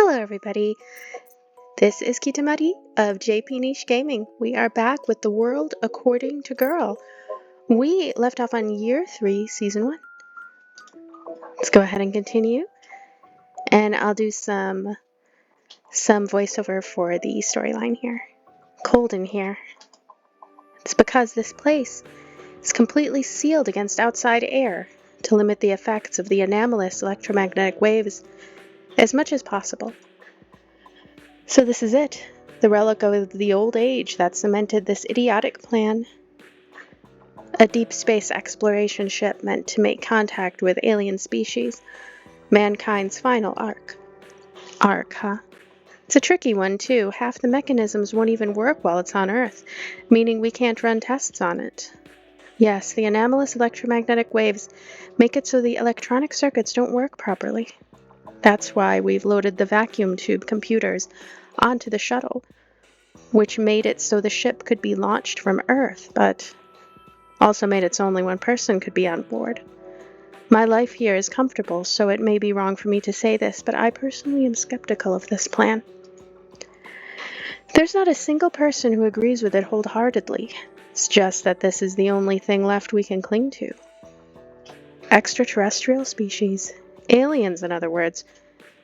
Hello everybody, this is Kitamari of JP Niche Gaming. We are back with The World According to Girl. We left off on Year 3, Season 1. Let's go ahead and continue, and I'll do some voiceover for the storyline here. Cold in here. It's because this place is completely sealed against outside air to limit the effects of the anomalous electromagnetic waves as much as possible. So this is it, the relic of the old age that cemented this idiotic plan. A deep space exploration ship meant to make contact with alien species. Mankind's final arc. Arc, huh? It's a tricky one, too. Half the mechanisms won't even work while it's on Earth, meaning we can't run tests on it. Yes, the anomalous electromagnetic waves make it so the electronic circuits don't work properly. That's why we've loaded the vacuum tube computers onto the shuttle, which made it so the ship could be launched from Earth, but also made it so only one person could be on board. My life here is comfortable, so it may be wrong for me to say this, but I personally am skeptical of this plan. There's not a single person who agrees with it wholeheartedly. It's just that this is the only thing left we can cling to. Extraterrestrial species. Aliens, in other words.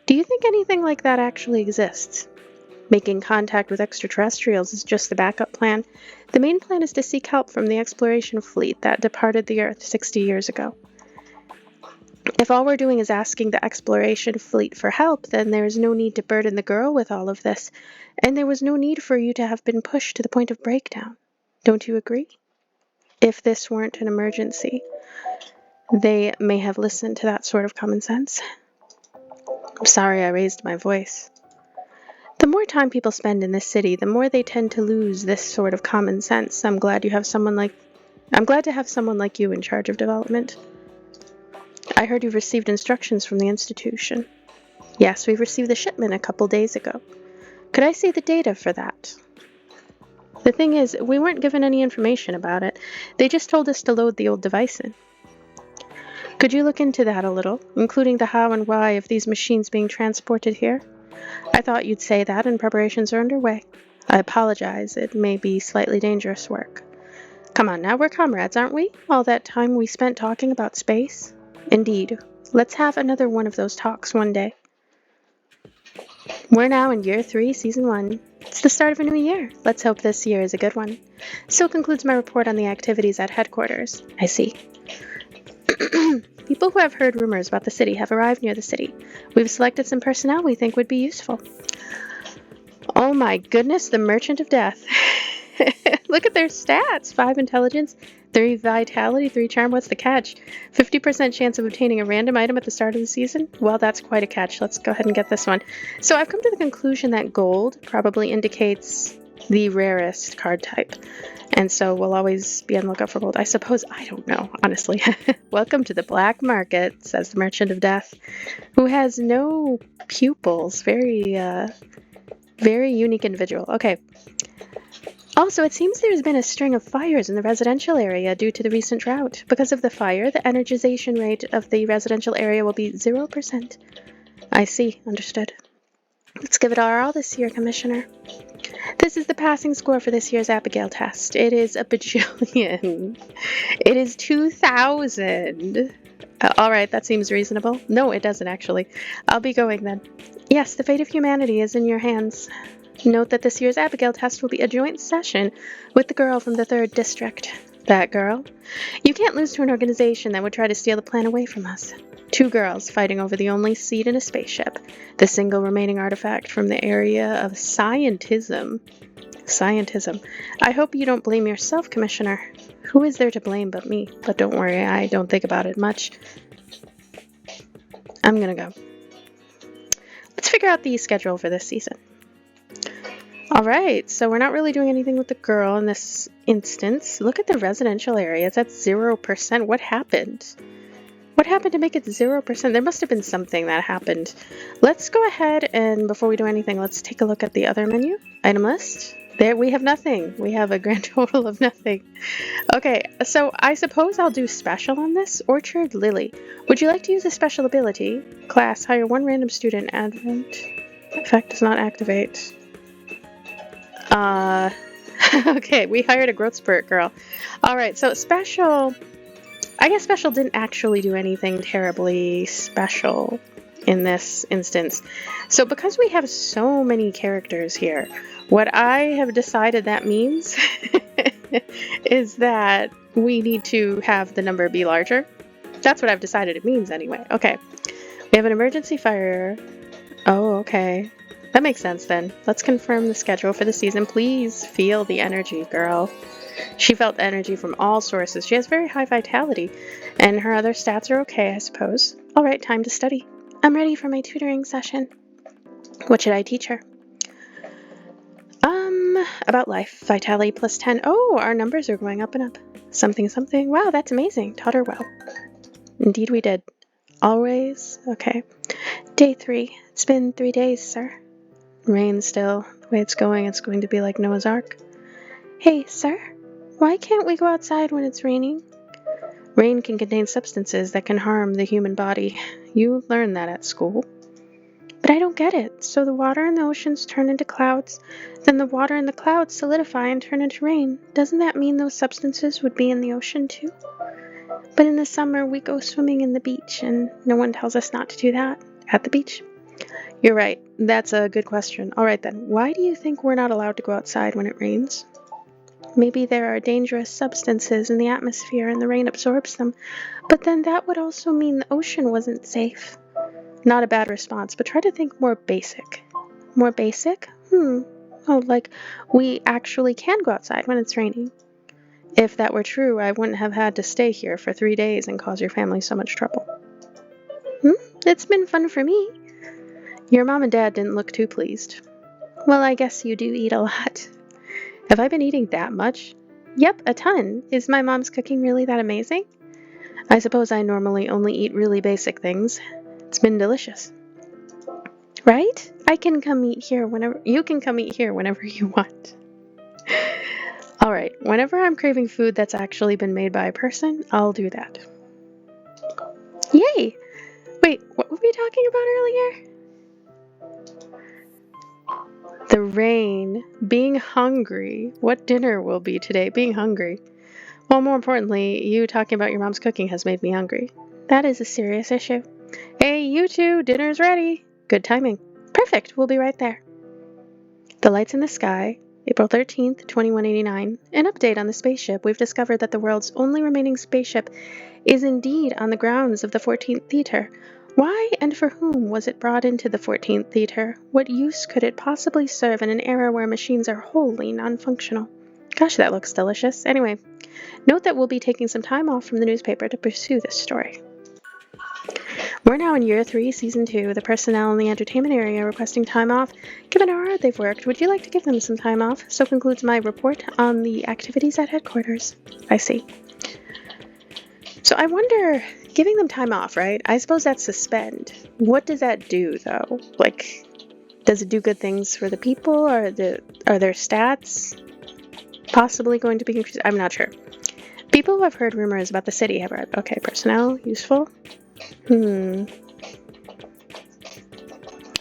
Do you think anything like that actually exists? Making contact with extraterrestrials is just the backup plan. The main plan is to seek help from the exploration fleet that departed the Earth 60 years ago. If all we're doing is asking the exploration fleet for help, then there is no need to burden the girl with all of this, and there was no need for you to have been pushed to the point of breakdown. Don't you agree? If this weren't an emergency, they may have listened to that sort of common sense. I'm sorry I raised my voice. The more time people spend in this city, the more they tend to lose this sort of common sense. I'm glad to have someone like you in charge of development. I heard you've received instructions from the institution. Yes, we received the shipment a couple days ago. Could I see the data for that? The thing is, we weren't given any information about it. They just told us to load the old device in. Could you look into that a little, including the how and why of these machines being transported here? I thought you'd say that, and preparations are underway. I apologize, it may be slightly dangerous work. Come on now, we're comrades, aren't we? All that time we spent talking about space? Indeed. Let's have another one of those talks one day. We're now in Year 3, Season 1. It's the start of a new year. Let's hope this year is a good one. So concludes my report on the activities at headquarters. I see. People who have heard rumors about the city have arrived near the city. We've selected some personnel we think would be useful. Oh my goodness, the Merchant of Death. Look at their stats. 5 intelligence, 3 vitality, 3 charm. What's the catch? 50% chance of obtaining a random item at the start of the season? Well, that's quite a catch. Let's go ahead and get this one. So I've come to the conclusion that gold probably indicates the rarest card type. And so we'll always be on the lookout for gold. I suppose, I don't know, honestly. Welcome to the black market, says the Merchant of Death, who has no pupils. Very unique individual. Okay. Also, it seems there's been a string of fires in the residential area due to the recent drought. Because of the fire, the energization rate of the residential area will be 0%. I see. Understood. Let's give it our all this year, Commissioner. This is the passing score for this year's Abigail test. It is a bajillion. It is 2,000. All right, that seems reasonable. No, it doesn't actually. I'll be going then. Yes, the fate of humanity is in your hands. Note that this year's Abigail test will be a joint session with the girl from the 3rd district. That girl? You can't lose to an organization that would try to steal the plan away from us. 2 girls fighting over the only seat in a spaceship, the single remaining artifact from the area of scientism. Scientism. I hope you don't blame yourself, Commissioner. Who is there to blame but me? But don't worry, I don't think about it much. I'm gonna go. Let's figure out the schedule for this season. Alright, so we're not really doing anything with the girl in this instance. Look at the residential area. It's at 0%. What happened? What happened to make it 0%? There must have been something that happened. Let's go ahead and before we do anything, let's take a look at the other menu. Item list. There we have nothing. We have a grand total of nothing. Okay, so I suppose I'll do special on this. Orchard Lily. Would you like to use a special ability? Class, hire 1 random student. Advent. Effect does not activate. Okay, we hired a growth spurt girl. Alright, so special... I guess special didn't actually do anything terribly special in this instance. So because we have so many characters here, what I have decided that means is that we need to have the number be larger. That's what I've decided it means anyway. Okay. We have an emergency fire. Oh, okay. That makes sense then. Let's confirm the schedule for the season. Please feel the energy, girl. She felt the energy from all sources. She has very high vitality, and her other stats are okay, I suppose. All right, time to study. I'm ready for my tutoring session. What should I teach her? About life. Vitality plus 10. Oh, our numbers are going up and up. Something, something. Wow, that's amazing. Taught her well. Indeed we did. Always? Okay. Day 3. It's been 3 days, sir. Rain still. The way it's going to be like Noah's Ark. Hey, sir. Why can't we go outside when it's raining? Rain can contain substances that can harm the human body. You learned that at school. But I don't get it. So the water in the oceans turn into clouds, then the water in the clouds solidify and turn into rain. Doesn't that mean those substances would be in the ocean too? But in the summer we go swimming in the beach, and no one tells us not to do that at the beach. You're right. That's a good question. All right then. Why do you think we're not allowed to go outside when it rains? Maybe there are dangerous substances in the atmosphere and the rain absorbs them, but then that would also mean the ocean wasn't safe. Not a bad response, but try to think more basic. More basic? Oh, like we actually can go outside when it's raining. If that were true, I wouldn't have had to stay here for 3 days and cause your family so much trouble. It's been fun for me. Your mom and dad didn't look too pleased. Well, I guess you do eat a lot. Have I been eating that much? Yep, a ton. Is my mom's cooking really that amazing? I suppose I normally only eat really basic things. It's been delicious. Right? I can come eat here whenever you can come eat here whenever you want. All right, whenever I'm craving food that's actually been made by a person, I'll do that. Yay! Wait, what were we talking about earlier? The rain, being hungry. What dinner will be today? Being hungry. Well, more importantly, you talking about your mom's cooking has made me hungry. That is a serious issue. Hey, you two, dinner's ready. Good timing. Perfect, we'll be right there. The lights in the sky, April 13th, 2189. An update on the spaceship. We've discovered that the world's only remaining spaceship is indeed on the grounds of the 14th Theater. Why and for whom was it brought into the 14th Theater? What use could it possibly serve in an era where machines are wholly non-functional? Gosh, that looks delicious. Anyway, note that we'll be taking some time off from the newspaper to pursue this story. We're now in Year 3, Season 2. The personnel in the entertainment area are requesting time off. Given how hard they've worked, would you like to give them some time off? So concludes my report on the activities at headquarters. I see. So I wonder, giving them time off, right? I suppose that's suspend. What does that do, though? Like, does it do good things for the people? Are their stats possibly going to be increased? I'm not sure. People who have heard rumors about the city have read. Okay, personnel, useful.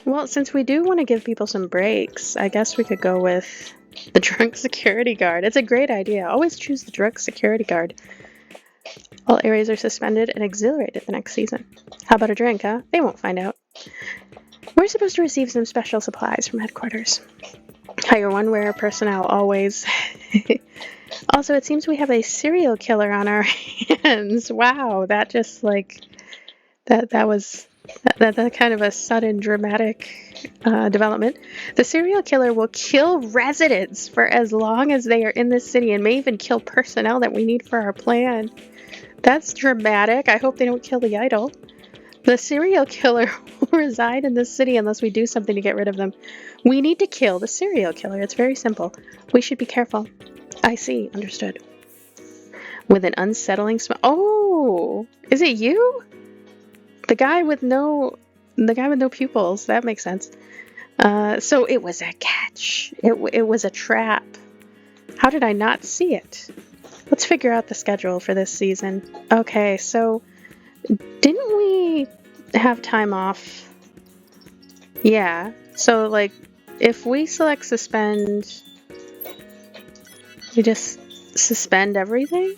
Well, since we do want to give people some breaks, I guess we could go with the drunk security guard. It's a great idea. Always choose the drunk security guard. All areas are suspended and exhilarated the next season. How about a drink, huh? They won't find out. We're supposed to receive some special supplies from headquarters. Hire one wearer personnel, always. Also, it seems we have a serial killer on our hands. Wow, that just like... That was kind of a sudden dramatic development. The serial killer will kill residents for as long as they are in this city and may even kill personnel that we need for our plan. That's dramatic. I hope they don't kill the idol. The serial killer will reside in this city unless we do something to get rid of them. We need to kill the serial killer. It's very simple. We should be careful. I see. Understood. With an unsettling smell. Oh, is it you? The guy with no pupils. That makes sense. So it was a catch. It was a trap. How did I not see it? Let's figure out the schedule for this season. Okay, so didn't we have time off? Yeah, so like if we select suspend, we just suspend everything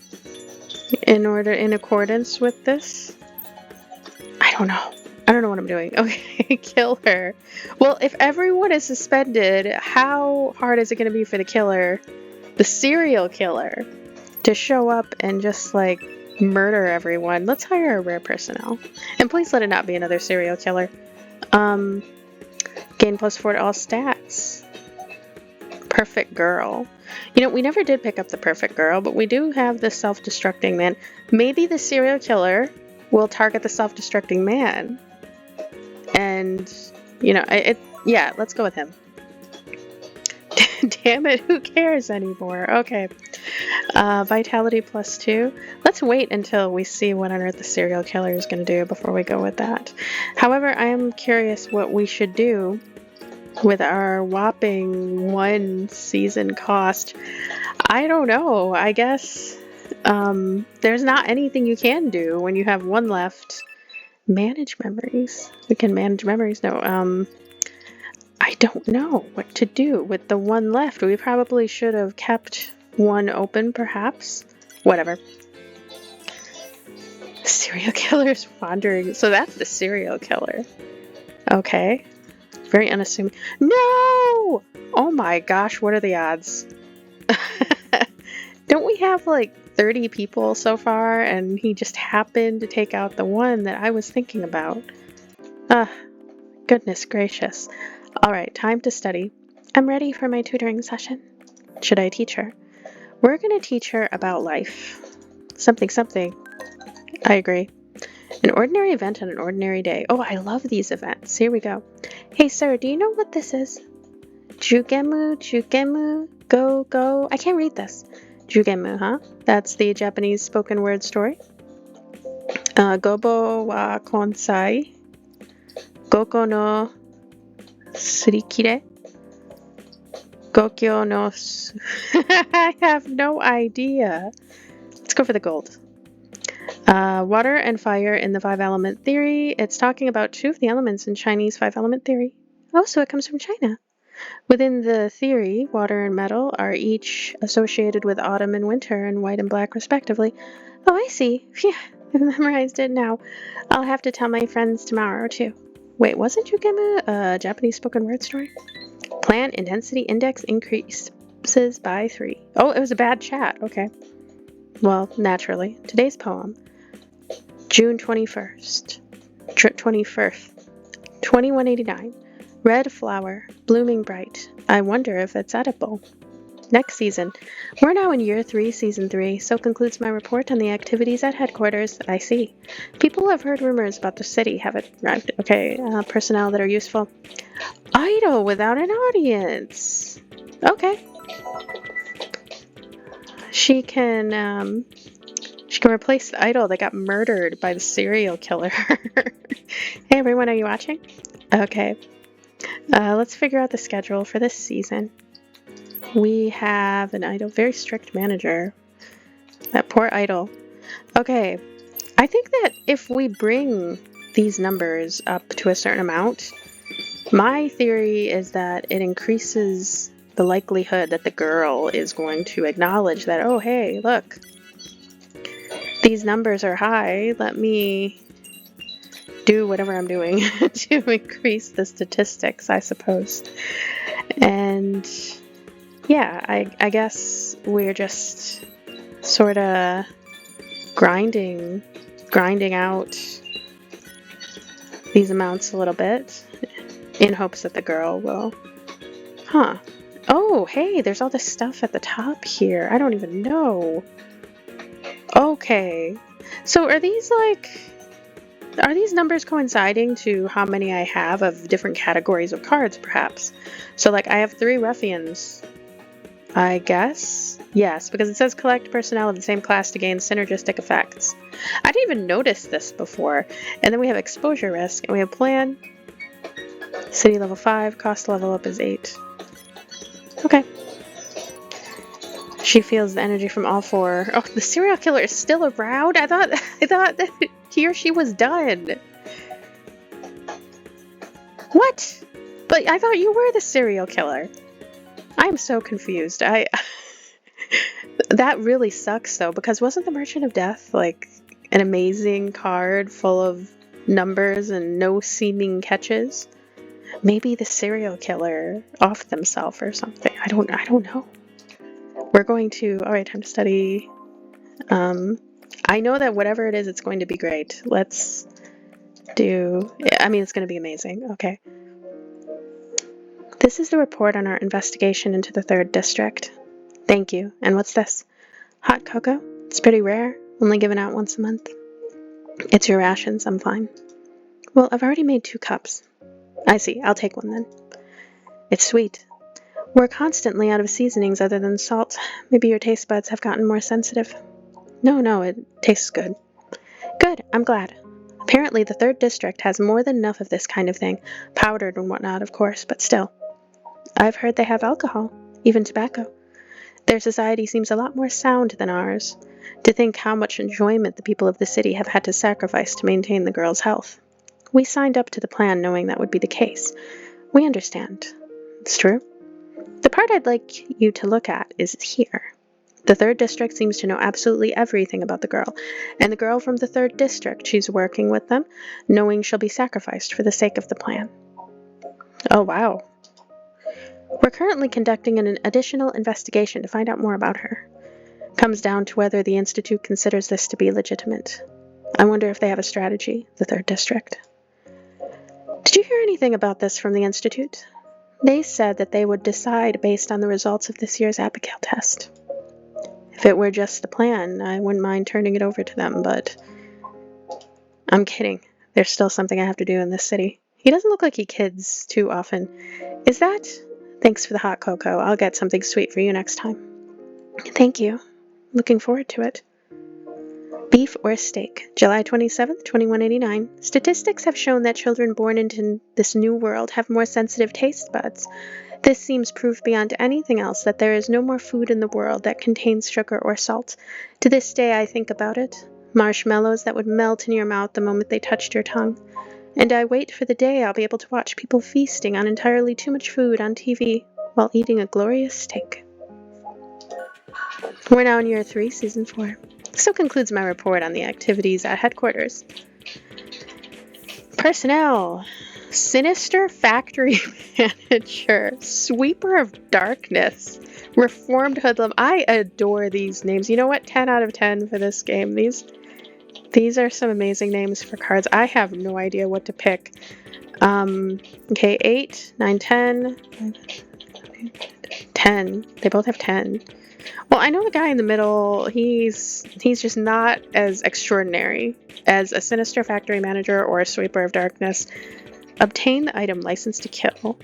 in accordance with this. I don't know. I don't know what I'm doing. Okay, kill her. Well, if everyone is suspended, how hard is it going to be for the killer, the serial killer, to show up and just like murder everyone? Let's hire a rare personnel. And please let it not be another serial killer. Gain +4 to all stats. Perfect girl. You know, we never did pick up the perfect girl, but we do have the self-destructing man. Maybe the serial killer will target the self-destructing man. And, you know, yeah, let's go with him. Damn it, who cares anymore? Okay. Vitality +2. Let's wait until we see what on earth the serial killer is going to do before we go with that. However, I am curious what we should do with our whopping 1 season cost. I don't know. I guess there's not anything you can do when you have 1 left. Manage memories. We can manage memories. No, I don't know what to do with the 1 left. We probably should have kept 1 open, perhaps. Whatever. Serial killer's wandering. So that's the serial killer. Okay. Very unassuming. No! Oh my gosh, what are the odds? Don't we have like 30 people so far, and he just happened to take out the one that I was thinking about? Goodness gracious. Alright, time to study. I'm ready for my tutoring session. Should I teach her? We're going to teach her about life. Something. I agree. An ordinary event on an ordinary day. Oh, I love these events. Here we go. Hey, sir, do you know what this is? Jugemu, go. I can't read this. Jugemu, huh? That's the Japanese spoken word story. Gobo wa konsai. Goko no surikire. Gokyo no I have no idea. Let's go for the gold. Water and fire in the 5-element theory. It's talking about 2 of the elements in Chinese 5-element theory. Oh, so it comes from China. Within the theory, water and metal are each associated with autumn and winter and white and black respectively. Oh, I see. Phew, I've memorized it now. I'll have to tell my friends tomorrow, too. Wait, wasn't Yukemu a Japanese spoken word story? Plant intensity index increases by 3. Oh, it was a bad chat. Okay. Well, naturally. Today's poem. June 21st. 2189. Red flower, blooming bright. I wonder if it's edible. Next season. We're now in year 3, season 3, so concludes my report on the activities at headquarters. I see. People have heard rumors about the city have arrived. Okay, personnel that are useful. Idol without an audience. Okay. She can replace the idol that got murdered by the serial killer. Hey everyone, are you watching? Okay. Let's figure out the schedule for this season. We have an idol, very strict manager. That poor idol. Okay, I think that if we bring these numbers up to a certain amount, my theory is that it increases the likelihood that the girl is going to acknowledge that, oh hey, look, these numbers are high, let me do whatever I'm doing to increase the statistics, I suppose. And yeah, I guess we're just sort of grinding out these amounts a little bit in hopes that the girl will. Huh. Oh, hey, there's all this stuff at the top here. I don't even know. Okay. So are these numbers coinciding to how many I have of different categories of cards, perhaps? So like I have 3 ruffians, I guess? Yes, because it says collect personnel of the same class to gain synergistic effects. I didn't even notice this before. And then we have exposure risk, and we have plan. City level 5, cost level up is 8. Okay. She feels the energy from all 4. Oh, the serial killer is still around? I thought that he or she was done. What? But I thought you were the serial killer. I'm so confused. That really sucks though, because wasn't the Merchant of Death like an amazing card full of numbers and no seeming catches? Maybe the serial killer offed themselves or something. I don't know. We're going to, all right, time to study. I know that whatever it is, it's going to be great. Let's do, I mean, it's going to be amazing. Okay. This is the report on our investigation into the 3rd District. Thank you. And what's this? Hot cocoa? It's pretty rare, only given out once a month. It's your rations, I'm fine. Well, I've already made 2 cups. I see, I'll take one then. It's sweet. We're constantly out of seasonings other than salt. Maybe your taste buds have gotten more sensitive. No, it tastes good. Good, I'm glad. Apparently the 3rd District has more than enough of this kind of thing. Powdered and whatnot, of course, but still. I've heard they have alcohol, even tobacco. Their society seems a lot more sound than ours. To think how much enjoyment the people of the city have had to sacrifice to maintain the girl's health. We signed up to the plan knowing that would be the case. We understand. It's true. The part I'd like you to look at is here. The 3rd District seems to know absolutely everything about the girl, and the girl from the 3rd District, she's working with them, knowing she'll be sacrificed for the sake of the plan. Oh, wow. We're currently conducting an additional investigation to find out more about her. Comes down to whether the Institute considers this to be legitimate. I wonder if they have a strategy, the 3rd District. Did you hear anything about this from the Institute? They said that they would decide based on the results of this year's Abigail test. If it were just the plan, I wouldn't mind turning it over to them, but I'm kidding. There's still something I have to do in this city. He doesn't look like he kids too often. Is that? Thanks for the hot cocoa. I'll get something sweet for you next time. Thank you. Looking forward to it. Beef or steak, July 27th, 2189. Statistics have shown that children born into this new world have more sensitive taste buds. This seems proof beyond anything else that there is no more food in the world that contains sugar or salt. To this day I think about it. Marshmallows that would melt in your mouth the moment they touched your tongue. And I wait for the day I'll be able to watch people feasting on entirely too much food on TV while eating a glorious steak. We're now in year 3, season 4. So concludes my report on the activities at headquarters. Personnel. Sinister Factory Manager. Sweeper of Darkness. Reformed Hoodlum. I adore these names. You know what? 10 out of 10 for this game. These are some amazing names for cards. I have no idea what to pick. Okay, 8, 9, 10. 10. They both have 10. Well, I know the guy in the middle, he's just not as extraordinary as a Sinister Factory Manager or a Sweeper of Darkness. Obtain the item License to Kill.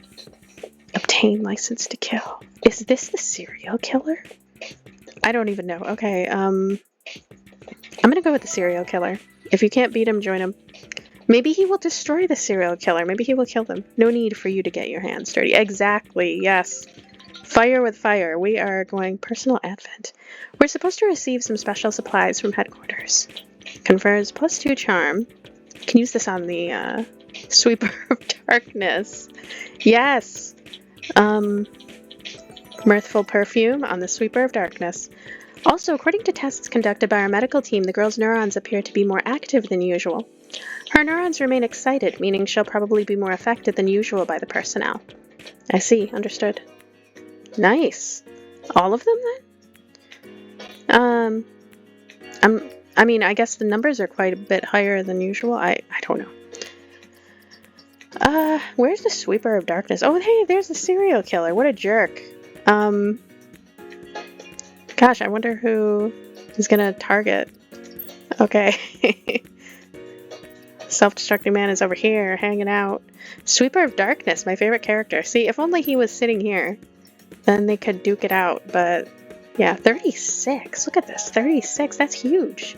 Obtain License to Kill. Is this the serial killer? I don't even know. Okay, I'm gonna go with the serial killer. If you can't beat him, join him. Maybe he will destroy the serial killer. Maybe he will kill them. No need for you to get your hands dirty. Exactly, yes. Fire with fire. We are going personal advent. We're supposed to receive some special supplies from headquarters. Confers +2 charm. Can use this on the Sweeper of Darkness. Yes. Mirthful perfume on the Sweeper of Darkness. Also, according to tests conducted by our medical team, the girl's neurons appear to be more active than usual. Her neurons remain excited, meaning she'll probably be more affected than usual by the personnel. I see. Understood. Nice. All of them then? I mean, I guess the numbers are quite a bit higher than usual. I don't know. Where's the Sweeper of Darkness? Oh, hey, there's the serial killer. What a jerk. Gosh, I wonder who he's gonna target. Okay. Self-destructing man is over here, hanging out. Sweeper of Darkness, my favorite character. See, if only he was sitting here, then they could duke it out, but yeah, 36. Look at this, 36. That's huge.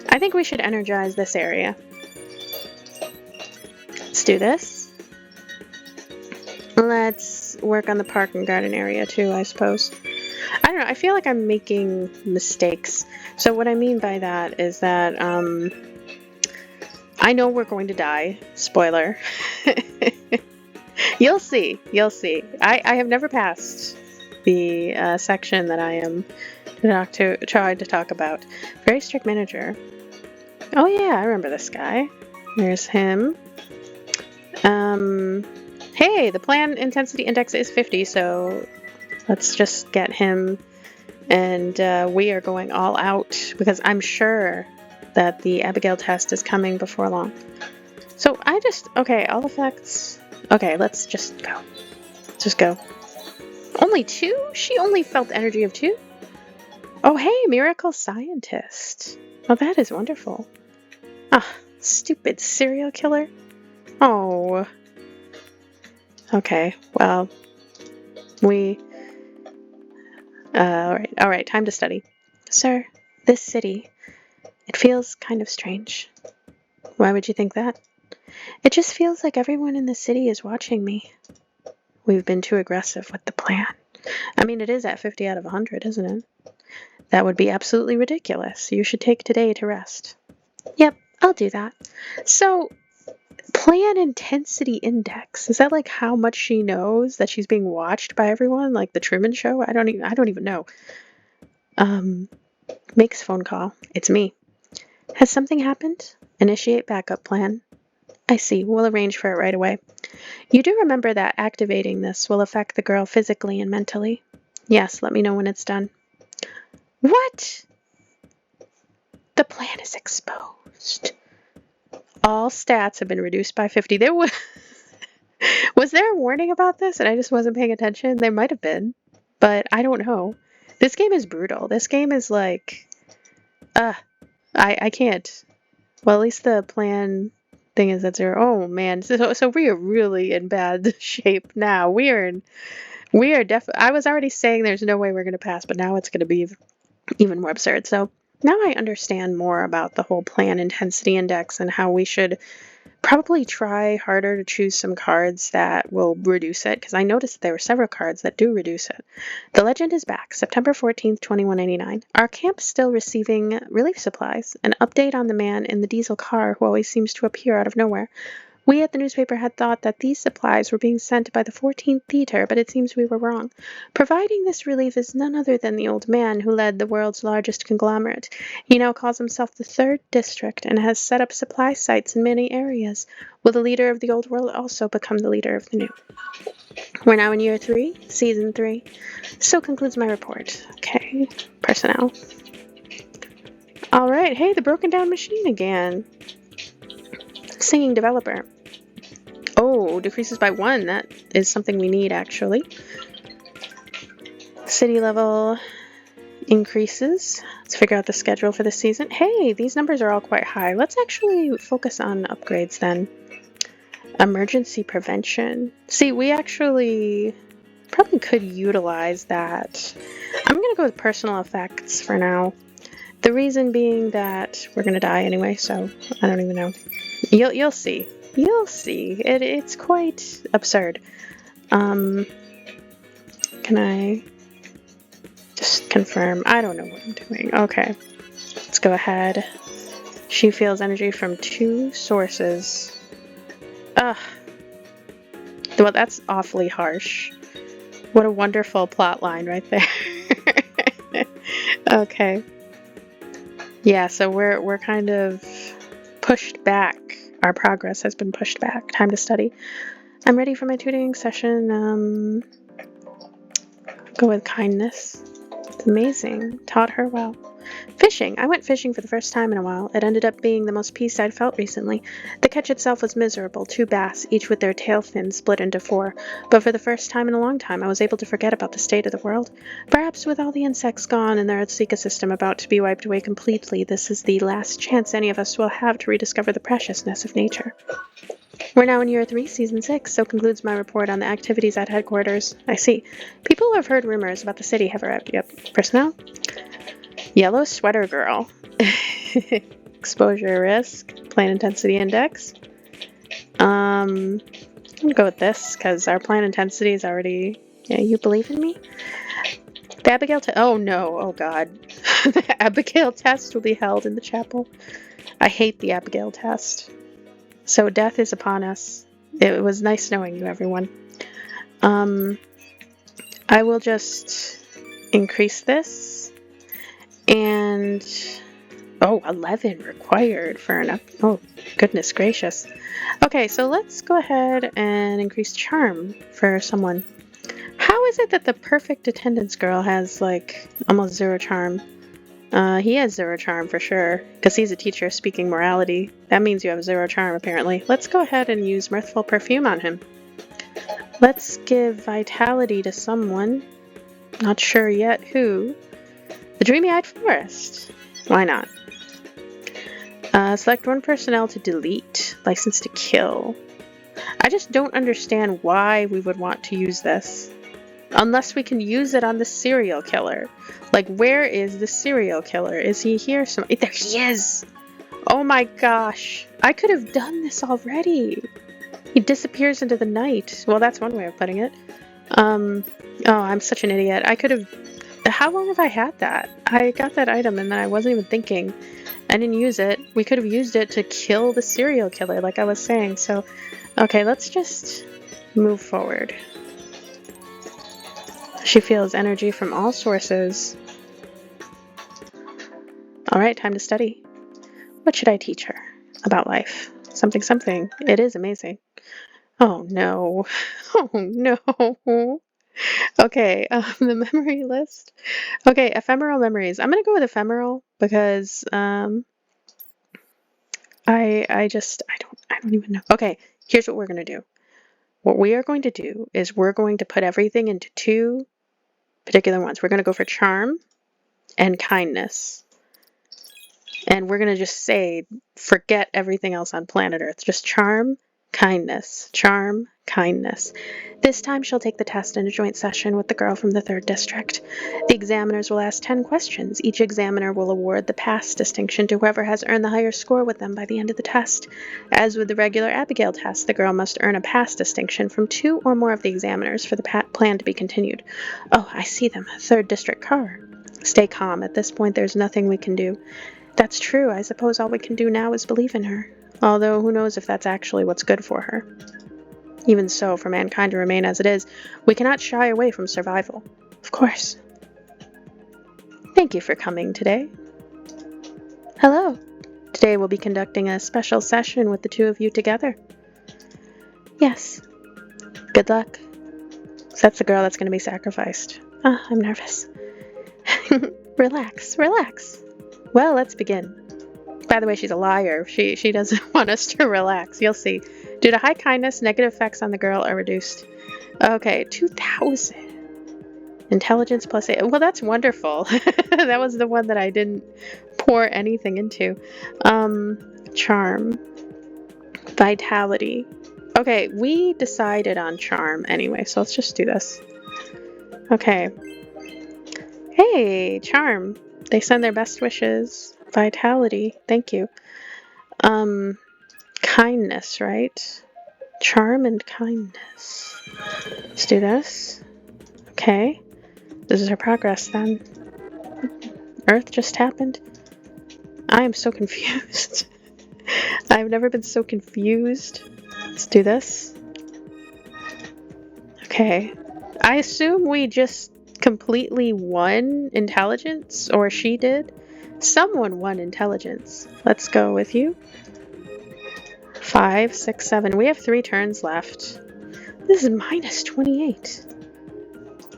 I think we should energize this area. Let's do this. Let's work on the park and garden area too, I suppose. I don't know, I feel like I'm making mistakes. So what I mean by that is that, I know we're going to die. Spoiler. You'll see. You'll see. I have never passed the section that I am trying to talk about. Very strict manager. Oh yeah, I remember this guy. There's him. Hey, the plan intensity index is 50, so let's just get him. And we are going all out because I'm sure that the Abigail test is coming before long. So okay, all effects. Okay, let's just go. Just go. Only 2? She only felt energy of 2? Oh, hey, miracle scientist. Oh, that is wonderful. Ah, stupid serial killer. Oh. Okay, well, all right, time to study. Sir, this city, it feels kind of strange. Why would you think that? It just feels like everyone in the city is watching me. We've been too aggressive with the plan. I mean, it is at 50 out of 100, isn't it? That would be absolutely ridiculous. You should take today to rest. Yep, I'll do that. So, plan intensity index. Is that like how much she knows that she's being watched by everyone? Like the Truman Show? I don't even know. Makes phone call. It's me. Has something happened? Initiate backup plan. I see. We'll arrange for it right away. You do remember that activating this will affect the girl physically and mentally? Yes, let me know when it's done. What? The plan is exposed. All stats have been reduced by 50. Was there a warning about this and I just wasn't paying attention? There might have been, but I don't know. This game is brutal. This game is like, I can't. Well, at least the plan thing is at 0. Oh man, so we are really in bad shape now. We are definitely. I was already saying there's no way we're gonna pass, but now it's gonna be even more absurd. So now I understand more about the whole plan intensity index and how we should probably try harder to choose some cards that will reduce it, because I noticed that there were several cards that do reduce it. The legend is back, September 14th, 2199. Our camp is still receiving relief supplies. An update on the man in the diesel car who always seems to appear out of nowhere. We at the newspaper had thought that these supplies were being sent by the 14th Theater, but it seems we were wrong. Providing this relief is none other than the old man who led the world's largest conglomerate. He now calls himself the 3rd District and has set up supply sites in many areas. Will the leader of the old world also become the leader of the new? We're now in year 3, season 3. So concludes my report. Okay, personnel. Alright, hey, the broken down machine again. Singing developer. Oh, decreases by 1. That is something we need, actually. City level increases. Let's figure out the schedule for the season. Hey, these numbers are all quite high. Let's actually focus on upgrades then. Emergency prevention. See, we actually probably could utilize that. I'm going to go with personal effects for now. The reason being that we're going to die anyway, so I don't even know. You'll see. You'll see. It's quite absurd. Can I just confirm? I don't know what I'm doing. Okay. Let's go ahead. She feels energy from 2 sources. Ugh. Well, that's awfully harsh. What a wonderful plot line right there. Okay. Yeah, so we're kind of pushed back. Our progress has been pushed back. Time to study. I'm ready for my tutoring session. Go with kindness. It's amazing. Taught her well. Fishing. I went fishing for the first time in a while. It ended up being the most peace I'd felt recently. The catch itself was miserable. 2 bass, each with their tail fins split into 4. But for the first time in a long time, I was able to forget about the state of the world. Perhaps with all the insects gone and the Earth's ecosystem about to be wiped away completely, this is the last chance any of us will have to rediscover the preciousness of nature. We're now in year 3, season 6, so concludes my report on the activities at headquarters. I see. People have heard rumors about the city have arrived. Yep. Personnel? Yellow sweater girl. Exposure risk. Plan intensity index. I'm gonna go with this because our plan intensity is already. Yeah, you believe in me? The Abigail oh no, oh god. The Abigail test will be held in the chapel. I hate the Abigail test. So death is upon us. It was nice knowing you, everyone. I will just increase this. And... oh, 11 required for an up... oh, goodness gracious. Okay, so let's go ahead and increase charm for someone. How is it that the perfect attendance girl has, like, almost 0 charm? He has 0 charm for sure, because he's a teacher speaking morality. That means you have 0 charm, apparently. Let's go ahead and use Mirthful Perfume on him. Let's give Vitality to someone. Not sure yet who. The Dreamy-Eyed Forest. Why not? Select 1 personnel to delete. License to kill. I just don't understand why we would want to use this. Unless we can use it on the serial killer. Like, where is the serial killer? Is he here? There he is! Oh my gosh. I could have done this already. He disappears into the night. Well, that's one way of putting it. Oh, I'm such an idiot. I could have... how long have I had that? I got that item and then I wasn't even thinking. I didn't use it. We could have used it to kill the serial killer, like I was saying. So, okay, let's just move forward. She feels energy from all sources. Alright, time to study. What should I teach her about life? Something, something. It is amazing. Oh no. Oh no. Okay, the memory list. Okay, ephemeral memories. I'm gonna go with ephemeral because I don't even know. Okay, here's what we're gonna do. What we are going to do is we're going to put everything into 2 particular ones. We're gonna go for charm and kindness. And we're gonna just say, forget everything else on planet Earth. Just charm, kindness, charm, kindness. This time she'll take the test in a joint session with the girl from the 3rd district. The examiners will ask 10 questions. Each examiner will award the pass distinction to whoever has earned the higher score with them by the end of the test. As with the regular Abigail test, the girl must earn a pass distinction from 2 or more of the examiners for the plan to be continued. Oh, I see them. 3rd district car. Stay calm. At this point, there's nothing we can do. That's true. I suppose all we can do now is believe in her. Although who knows if that's actually what's good for her. Even so, for mankind to remain as it is, we cannot shy away from survival. Of course. Thank you for coming today. Hello. Today we'll be conducting a special session with the 2 of you together. Yes. Good luck. So that's the girl that's going to be sacrificed. Ah, I'm nervous. Relax, relax. Well, let's begin. By the way, she's a liar. She doesn't want us to relax. You'll see. Due to high kindness, negative effects on the girl are reduced. Okay, 2,000. Intelligence plus 8. Well, that's wonderful. That was the one that I didn't pour anything into. Charm. Vitality. Okay, we decided on charm anyway, so let's just do this. Okay. Hey, charm. They send their best wishes. Vitality. Thank you. Kindness, right? Charm and kindness. Let's do this. Okay. This is her progress then. Earth just happened. I am so confused. I've never been so confused. Let's do this. Okay. I assume we just completely won intelligence, or she did. Someone won intelligence. Let's go with you. 5, 6, 7. We have 3 turns left. This is minus 28.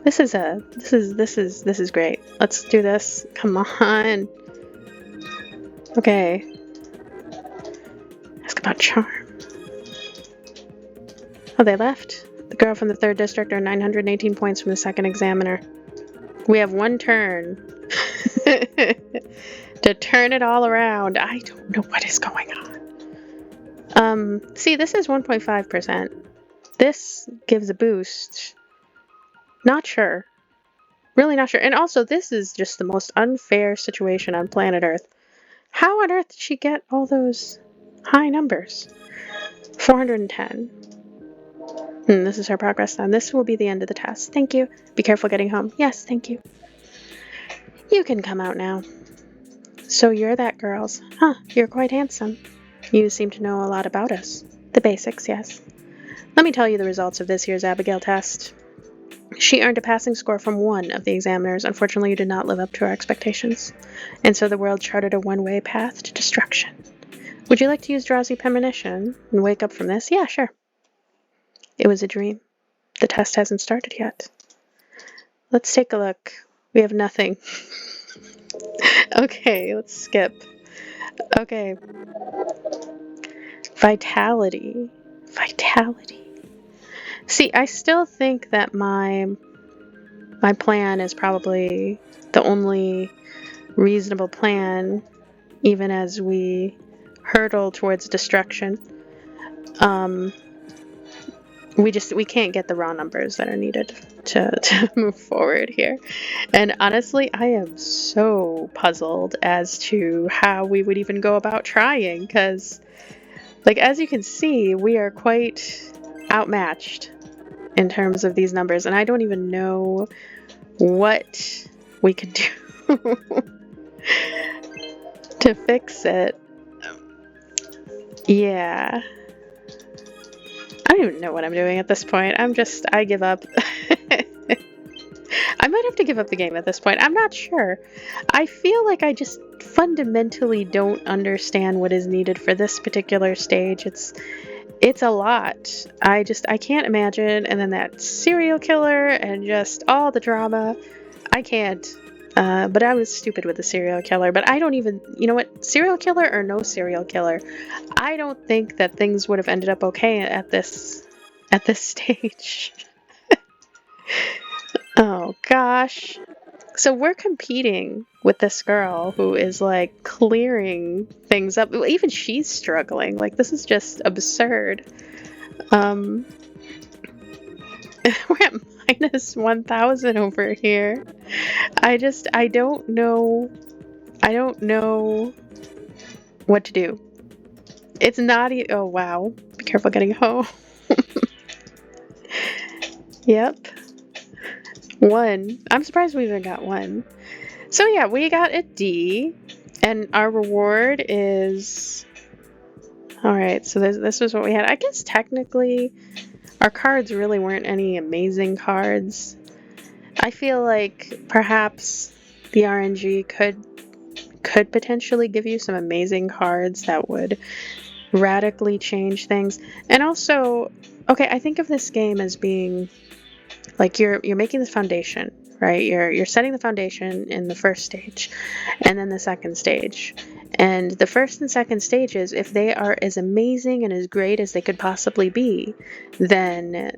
This is great. Let's do this. Come on. Okay. Ask about charm. Oh, they left. The girl from the 3rd district earned 918 points from the 2nd examiner. We have 1 turn to turn it all around. I don't know what is going on. See, this is 1.5%. This gives a boost. Not sure. Really not sure. And also, this is just the most unfair situation on planet Earth. How on earth did she get all those high numbers? 410. This is her progress then. This will be the end of the test. Thank you. Be careful getting home. Yes, thank you. You can come out now. So you're that girls. Huh, you're quite handsome. You seem to know a lot about us. The basics, yes. Let me tell you the results of this year's Abigail test. She earned a passing score from one of the examiners. Unfortunately, you did not live up to our expectations, and so the world charted a one-way path to destruction. Would you like to use drowsy premonition and wake up from this? Yeah, sure. It was a dream. The test hasn't started yet. Let's take a look. We have nothing. Okay, let's skip. Okay. Vitality. Vitality. See, I still think that my plan is probably the only reasonable plan, even as we hurtle towards destruction. We can't get the raw numbers that are needed to move forward here. And honestly, I am so puzzled as to how we would even go about trying, because, like, as you can see, we are quite outmatched in terms of these numbers, and I don't even know what we could do to fix it. Yeah. I don't even know what I'm doing at this point. I give up. I might have to give up the game at this point. I'm not sure. I feel like I just fundamentally don't understand what is needed for this particular stage. It's a lot. I can't imagine. And then that serial killer and just all the drama. I can't. But I was stupid with the serial killer. But I don't even, you know what? Serial killer or no serial killer, I don't think that things would have ended up okay at this stage. Oh gosh. So we're competing with this girl who is like clearing things up. Even she's struggling. Like, this is just absurd. We're at minus 1,000 over here. I don't know. I don't know what to do. It's not oh wow. Be careful getting home. Yep. One. I'm surprised we even got one. So yeah, we got a D, and our reward is... Alright, so this was what we had. I guess technically our cards really weren't any amazing cards. I feel like perhaps the RNG could potentially give you some amazing cards that would radically change things. And also, okay, I think of this game as being like you're making the foundation, right? You're setting the foundation in the first stage, and then the second stage. And the first and second stages, if they are as amazing and as great as they could possibly be, then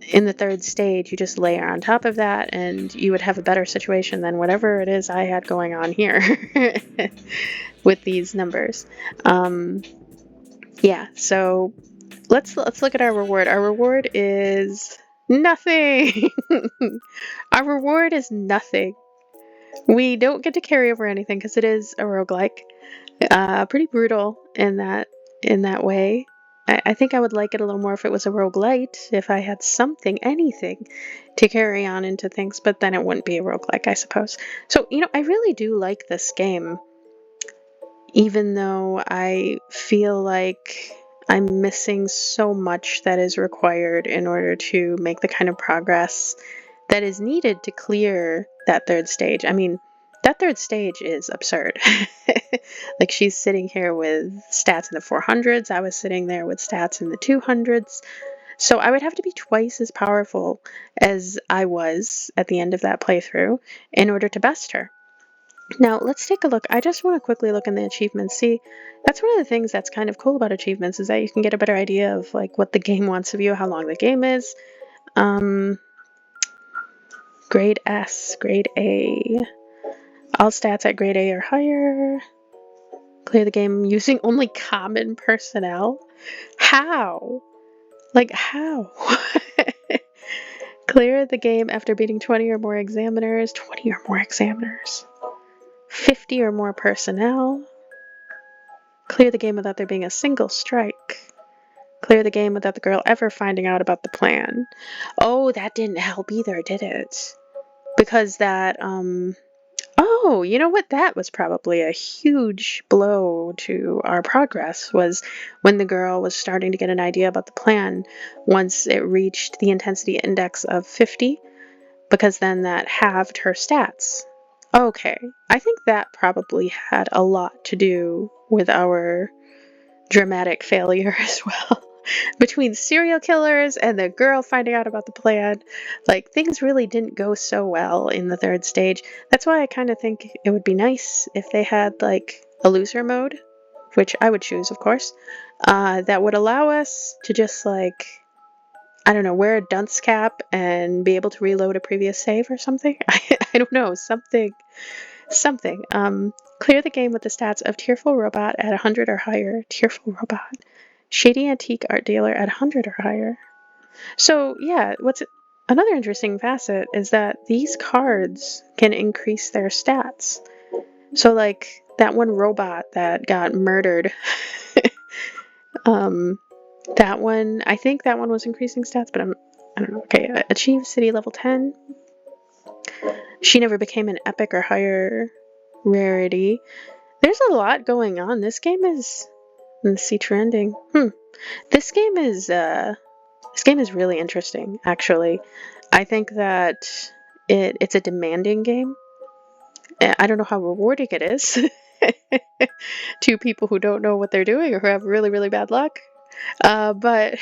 in the third stage, you just layer on top of that, and you would have a better situation than whatever it is I had going on here with these numbers. Yeah, so let's look at our reward. Our reward is nothing. Our reward is nothing. We don't get to carry over anything because it is a roguelike. Pretty brutal in that way. I think I would like it a little more if it was a roguelite, if I had something, anything to carry on into things, but then it wouldn't be a roguelike, I suppose. So, I really do like this game, even though I feel like I'm missing so much that is required in order to make the kind of progress that is needed to clear that third stage. I mean, that third stage is absurd. Like, she's sitting here with stats in the 400s. I was sitting there with stats in the 200s. So I would have to be twice as powerful as I was at the end of that playthrough in order to best her. Now, let's take a look. I just want to quickly look in the achievements. See, that's one of the things that's kind of cool about achievements, is that you can get a better idea of like what the game wants of you, how long the game is. Grade S, grade A. All stats at grade A or higher. Clear the game using only common personnel. How? Like, how? Clear the game after beating 20 or more examiners. 20 or more examiners. 50 or more personnel. Clear the game without there being a single strike. Clear the game without the girl ever finding out about the plan. Oh, that didn't help either, did it? Because that, oh, Oh, you know what? That was probably a huge blow to our progress, was when the girl was starting to get an idea about the plan once it reached the intensity index of 50, because then that halved her stats. Okay, I think that probably had a lot to do with our dramatic failure as well. Between serial killers and the girl finding out about the plan, like, things really didn't go so well in the third stage. That's why I kind of think it would be nice if they had like a loser mode, which I would choose, of course, that would allow us to just like, I don't know, wear a dunce cap and be able to reload a previous save or something. I don't know, something. Clear the game with the stats of Tearful Robot at 100 or higher. Tearful Robot. Shady Antique Art Dealer at 100 or higher. So yeah, what's another interesting facet is that these cards can increase their stats. So like that one robot that got murdered, that one, I think that one was increasing stats, but I don't know. Okay, achieve city level 10. She never became an epic or higher rarity. There's a lot going on. This game is, let's see, trending. This game is really interesting, actually. I think that it's a demanding game. I don't know how rewarding it is to people who don't know what they're doing or who have really, really bad luck. But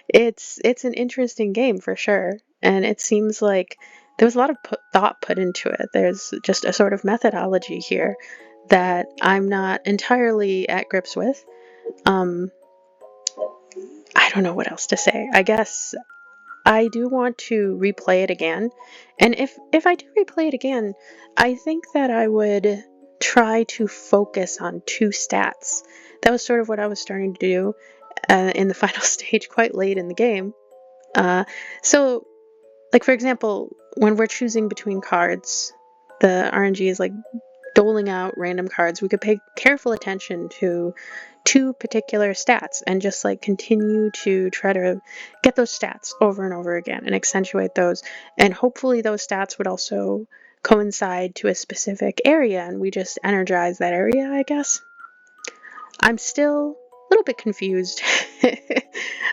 it's an interesting game for sure. And it seems like there was a lot of thought put into it. There's just a sort of methodology here that I'm not entirely at grips with. I don't know what else to say. I guess I do want to replay it again. And if I do replay it again, I think that I would try to focus on two stats. That was sort of what I was starting to do in the final stage quite late in the game. So, like, for example, when we're choosing between cards, the RNG is like doling out random cards. We could pay careful attention to two particular stats and just like continue to try to get those stats over and over again and accentuate those. And hopefully those stats would also coincide to a specific area and we just energize that area, I guess. I'm still a little bit confused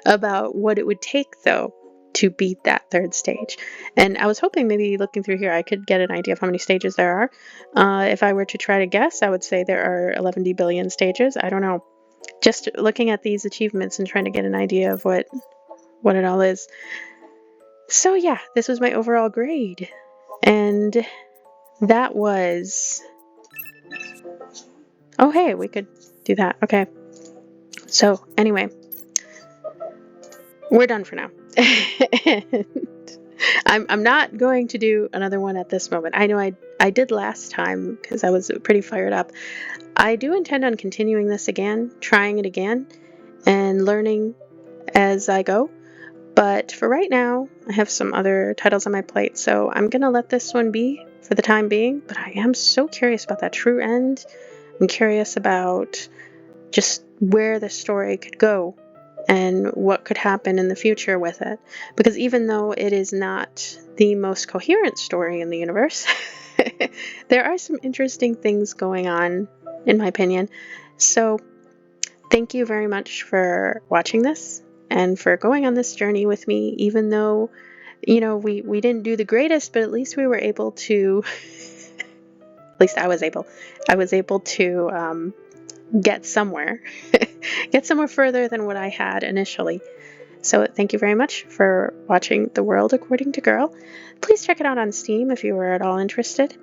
about what it would take though to beat that third stage. And I was hoping maybe looking through here I could get an idea of how many stages there are. If I were to try to guess, I would say there are 11 billion stages. I don't know. Just looking at these achievements and trying to get an idea of what it all is. So yeah, this was my overall grade. And that was... Oh hey, we could do that. Okay. So anyway, we're done for now. I'm not going to do another one at this moment. I know I did last time because I was pretty fired up. I do intend on continuing this again, trying it again, and learning as I go. But for right now, I have some other titles on my plate, so I'm gonna let this one be for the time being. But I am so curious about that true end. I'm curious about just where the story could go and what could happen in the future with it. Because even though it is not the most coherent story in the universe, there are some interesting things going on, in my opinion. So thank you very much for watching this and for going on this journey with me, even though, you know, we didn't do the greatest, but at least we were able to, at least I was able to get somewhere, get somewhere further than what I had initially. So thank you very much for watching The World According to Girl. Please check it out on Steam if you were at all interested,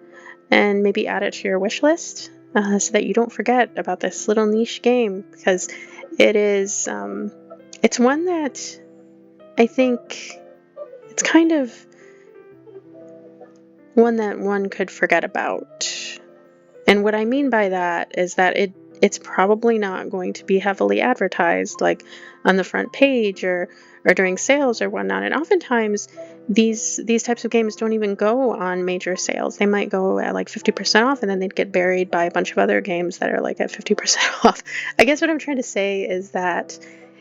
and maybe add it to your wish list so that you don't forget about this little niche game, because it is, it's one that I think it's kind of one that one could forget about. And what I mean by that is that it's probably not going to be heavily advertised, like on the front page or during sales or whatnot. And oftentimes these types of games don't even go on major sales. They might go at like 50% off, and then they'd get buried by a bunch of other games that are like at 50% off. I guess what I'm trying to say is that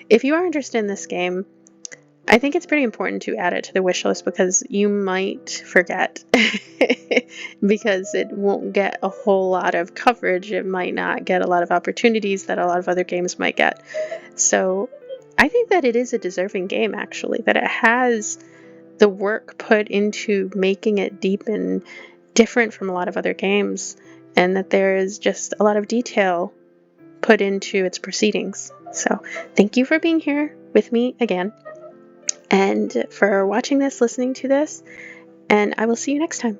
if you are interested in this game, I think it's pretty important to add it to the wish list because you might forget because it won't get a whole lot of coverage. It might not get a lot of opportunities that a lot of other games might get. So I think that it is a deserving game, actually, that it has the work put into making it deep and different from a lot of other games, and that there is just a lot of detail put into its proceedings. So thank you for being here with me again, and for watching this, listening to this, and I will see you next time.